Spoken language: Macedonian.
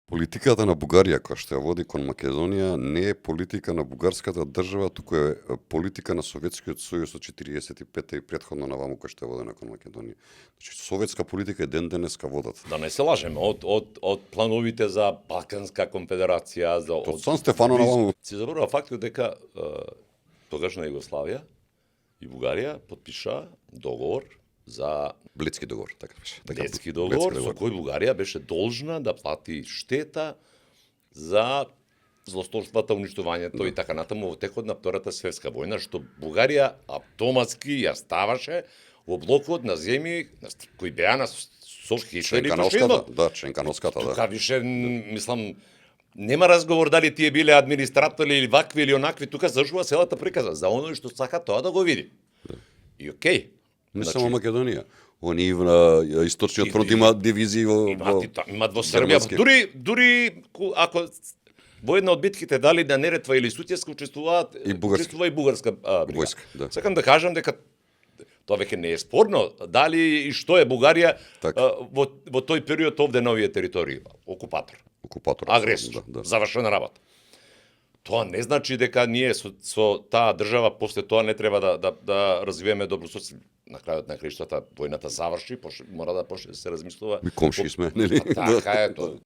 Политиката на Бугарија, која што ја води кон Македонија, не е политика на бугарската држава, туку е политика на Советскиот сојуз од 45-та и претходно наваму која што ја водена кон Македонија. Значи, советска политика е ден денеска водат. Да не се лажеме, од плановите за Балканска конфедерација, за Од Сан Стефано наваму. Се заборува фактот дека тогашна Југославија и Бугарија потпиша договор за Блецки договор, така беше. Блецки договор, со кој Бугарија беше должна да плати штета за злосторствата, уништувањето и така натаму во текот на Втората светска војна, што Бугарија автоматски ја ставаше во блокот на земји кои беа на со Хитлер и фашизмот. Да, Ченкановската, да. Тука више, мислам, нема разговор дали тие биле администратори или вакви или онакви, тука завршува целата приказа за оној што сака тоа да го види. И окей. Не само Македонија. Они на Источниот фронт има дивизии имаат во Србија. Дури ако во една од битките дали на Неретва или Сутјеска учествуваат и бугарска војска, да. Сакам да кажам дека тоа веќе не е спорно дали и што е Бугарија во тој период овде на овие територии, окупатор, агресор, да. завршена работа. Тоа не значи дека ние со таа држава после тоа не треба да развиваме добрососедство. На крајот на краиштата војната заврши, мора да почне да се размислува. Ми комши сме, нели? Така е тоа.